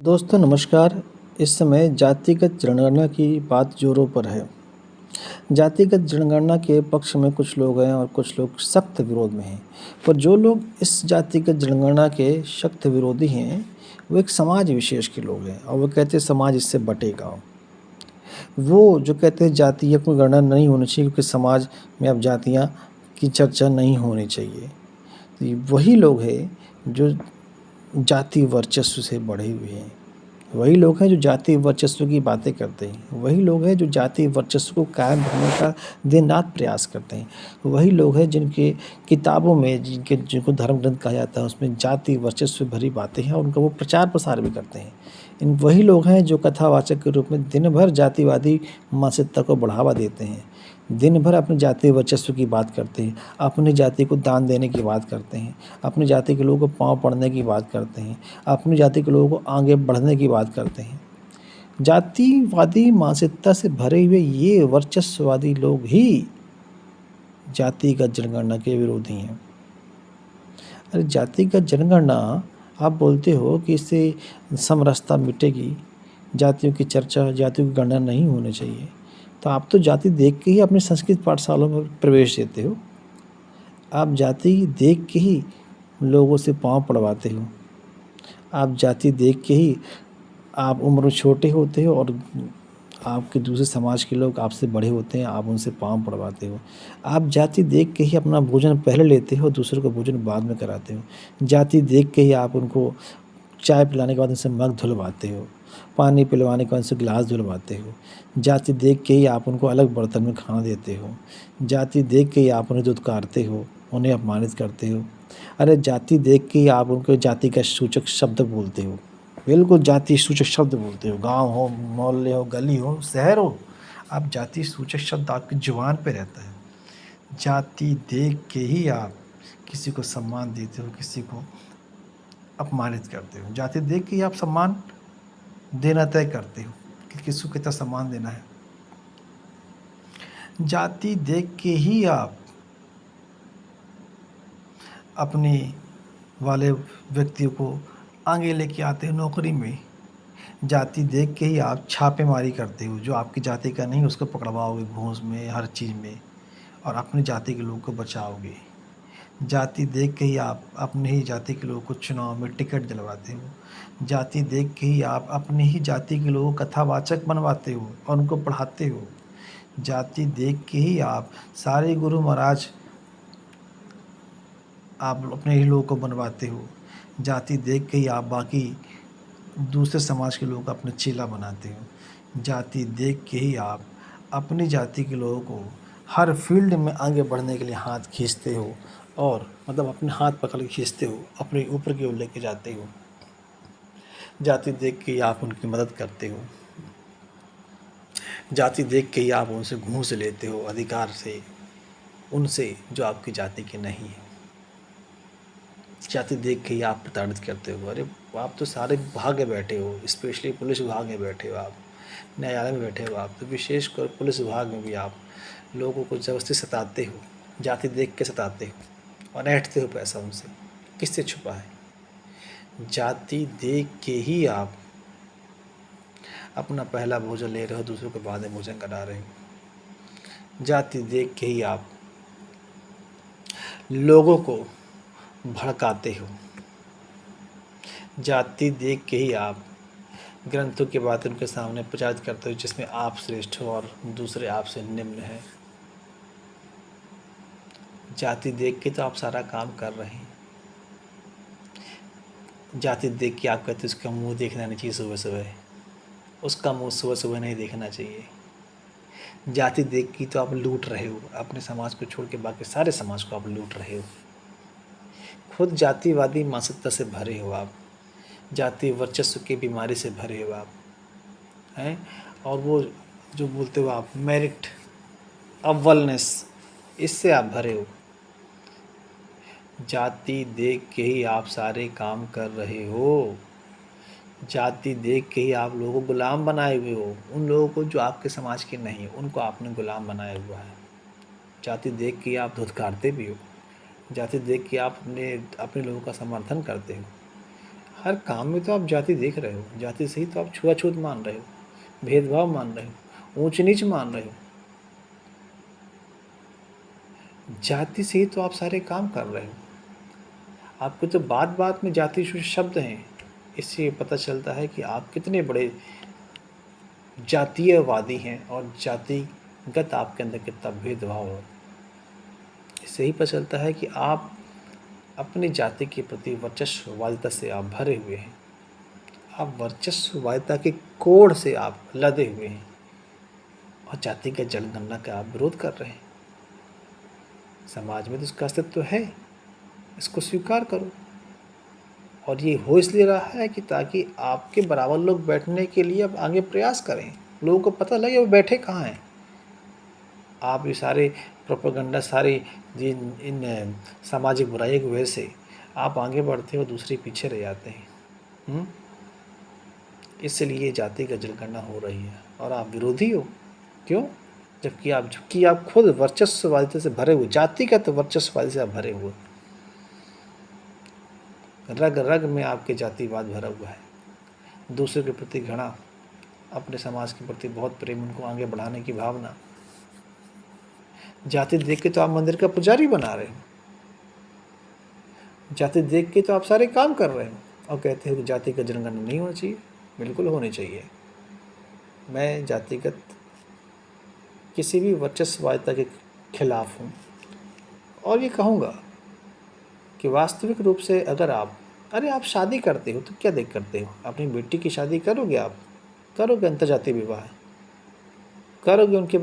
दोस्तों नमस्कार। इस समय जातिगत जनगणना की बात ज़ोरों पर है। जातिगत जनगणना के पक्ष में कुछ लोग हैं और कुछ लोग सख्त विरोध में हैं। पर जो लोग इस जातिगत जनगणना के सख्त विरोधी हैं, वो एक समाज विशेष के लोग हैं और वो कहते हैं समाज इससे बँटेगा। वो जो कहते हैं जातीय कोई गणना नहीं होनी चाहिए क्योंकि समाज में अब जातियाँ की चर्चा नहीं होनी चाहिए। तो ये वही लोग हैं जो जाति वर्चस्व से बढ़े हुए हैं। वही लोग हैं जो जाति वर्चस्व की बातें करते हैं। वही लोग हैं जो जाति वर्चस्व को कायम रखने का दिन-रात प्रयास करते हैं। वही लोग हैं जिनके किताबों में जिनको धर्म ग्रंथ कहा जाता है उसमें जाति वर्चस्व से भरी बातें हैं और उनका वो प्रचार-प्रसार भी करते हैं। वही लोग हैं जो कथावाचक के रूप में दिन भर जातिवादी मानसिकता को बढ़ावा देते हैं। दिन भर अपनी जाति वर्चस्व की बात करते हैं, अपनी जाति को दान देने की बात करते हैं, अपनी जाति के लोगों को पाँव पड़ने की बात करते हैं, अपनी जाति के लोगों को आगे बढ़ने की बात करते हैं। जातिवादी मानसिकता से भरे हुए ये वर्चस्ववादी लोग ही जातिगत जनगणना के विरोधी हैं। अरे जातिगत जनगणना आप बोलते हो कि इससे समरसता मिटेगी, जातियों की चर्चा, जातियों की गणना नहीं होनी चाहिए। तो आप तो जाति देख के ही अपनी संस्कृत पाठशालाओं में प्रवेश देते हो। आप जाति देख के ही लोगों से पाँव पड़वाते हो। आप जाति देख के ही आप उम्र में छोटे होते हो और आपके दूसरे समाज के लोग आपसे बड़े होते हैं, आप उनसे पाँव पड़वाते हो। आप जाति देख के ही अपना भोजन पहले लेते हो, दूसरों को भोजन बाद में कराते हो। जाति देख के ही आप उनको चाय पिलाने के बाद उनसे मग धुलवाते हो, पानी पिलवाने के बाद उनसे गिलास धुलवाते हो। जाति देख के ही आप उनको अलग बर्तन में खाना देते हो। जाति देख के ही आप उन्हें धुतकारते हो, उन्हें अपमानित करते हो। अरे जाति देख के ही आप उनको जाति का सूचक शब्द बोलते हो। बिल्कुल जाति सूचक शब्द बोलते हो। गाँव हो, मोहल्ले हो, गली हो, शहर हो, आप जाति सूचक शब्द आपकी ज़ुबान पे रहता है। जाति देख के ही आप किसी को सम्मान देते हो, किसी को अपमानित करते हो। जाति देख के ही आप सम्मान देना तय करते हो कि किसको कितना सम्मान देना है। जाति देख के ही आप अपने वाले व्यक्तियों को आगे लेके आते हो नौकरी में। जाति देख के ही आप छापेमारी करते हो, जो आपकी जाति का नहीं उसको पकड़वाओगे घूस में, हर चीज़ में और अपनी जाति के लोगों को बचाओगे। जाति देख के ही आप अपने ही जाति के लोगों को चुनाव में टिकट दिलवाते हो। जाति देख के ही आप अपनी ही जाति के लोगों को कथावाचक बनवाते हो और उनको पढ़ाते हो। जाति देख के ही आप सारे गुरु महाराज आप अपने ही लोगों को बनवाते हो। जाति देख के ही आप बाकी दूसरे समाज के लोगों को अपना चेला बनाते हो। जाति देख के ही आप अपनी जाति के लोगों को हर फील्ड में आगे बढ़ने के लिए हाथ खींचते हो और मतलब अपने हाथ पकड़ के खींचते हो, अपने ऊपर की ओर लेके जाते हो। जाति देख के ही आप उनकी मदद करते हो। जाति देख के ही आप उनसे घूस लेते हो अधिकार से, उनसे जो आपकी जाति के नहीं है। जाति देख के ही आप प्रताड़ित करते हो। अरे आप तो सारे विभाग में बैठे हो, स्पेशली पुलिस विभाग में बैठे हो, आप न्यायालय में बैठे हो, आप तो विशेषकर पुलिस विभाग में भी आप लोगों को ज़बरदस्ती सताते हो, जाति देख के सताते हो और ऐंठते हो पैसा उनसे। किससे छुपा है? जाति देख के ही आप अपना पहला भोजन ले रहे हो, दूसरों के बाद में भोजन करा रहे हो। जाति देख के ही आप लोगों को भड़काते हो। जाति देख के ही आप ग्रंथों की बातें उनके सामने प्रचारित करते हो जिसमें आप श्रेष्ठ हो और दूसरे आपसे निम्न हैं। जाति देख के तो आप सारा काम कर रहे हैं। जाति देख के आप कहते हो उसका मुंह देखना नहीं चाहिए, सुबह सुबह उसका मुंह सुबह सुबह नहीं देखना चाहिए। जाति देख के तो आप लूट रहे हो, अपने समाज को छोड़ के बाकी सारे समाज को आप लूट रहे हो। खुद जातिवादी मानसिकता से भरे हो आप, जाति वर्चस्व की बीमारी से भरे हो आप हैं। और वो जो बोलते हो आप मेरिट, अव्वलनेस, इससे आप भरे हो। जाति देख के ही आप सारे काम कर रहे हो। जाति देख के ही आप लोगों को गुलाम बनाए हुए हो। उन लोगों को जो आपके समाज के नहीं, उनको आपने गुलाम बनाया हुआ है। जाति देख के आप धुतकारते भी हो। जाति देख के आप अपने लोगों का समर्थन करते हो। हर काम में तो आप जाति देख रहे हो, जाति से ही तो आप छुआ-छूत मान रहे हो, भेदभाव मान रहे हो, ऊँच-नीच मान रहे हो। जाति से ही तो आप सारे काम कर रहे हो। आपको तो बात-बात में जाति शब्द हैं, इससे ये पता चलता है कि आप कितने बड़े जातीयवादी हैं और जातिगत आपके अंदर कितना भेदभाव है। इससे ही पता चलता है कि आप अपनी जाति के प्रति वर्चस्ववादिता से आप भरे हुए हैं। आप वर्चस्ववादिता के कोढ़ से आप लदे हुए हैं और जातिगत जनगणना का आप विरोध कर रहे हैं। समाज में तो इसका अस्तित्व है, इसको स्वीकार करो। और ये हो इसलिए रहा है कि ताकि आपके बराबर लोग बैठने के लिए अब आगे प्रयास करें, लोगों को पता लगे वो बैठे कहाँ हैं। आप ये सारे प्रोपेगेंडा सारी इन सामाजिक बुराइयों की वजह से आप आगे बढ़ते हो, दूसरे पीछे रह जाते हैं। इसलिए जाति का जनगणना हो रही है और आप विरोधी हो। क्यों? जबकि आप खुद वर्चस्ववादिता से भरे हुए, जातिगत वर्चस्ववादिता से आप भरे हुए, रग रग में आपके जातिवाद भरा हुआ है। दूसरे के प्रति घृणा, अपने समाज के प्रति बहुत प्रेम, उनको आगे बढ़ाने की भावना। जाति देख के तो आप मंदिर का पुजारी बना रहे हो, जाति देख के तो आप सारे काम कर रहे हो और कहते हो कि जाति का जनगणना नहीं होना चाहिए। बिल्कुल होनी चाहिए। मैं जातिगत किसी भी वर्चस्ववादिता के खिलाफ हूँ और ये कहूँगा कि वास्तविक रूप से अगर आप शादी करते हो तो क्या देख करते हो? अपनी बेटी की शादी करोगे आप? करोगे अंतर्जातीय विवाह? करोगे उनके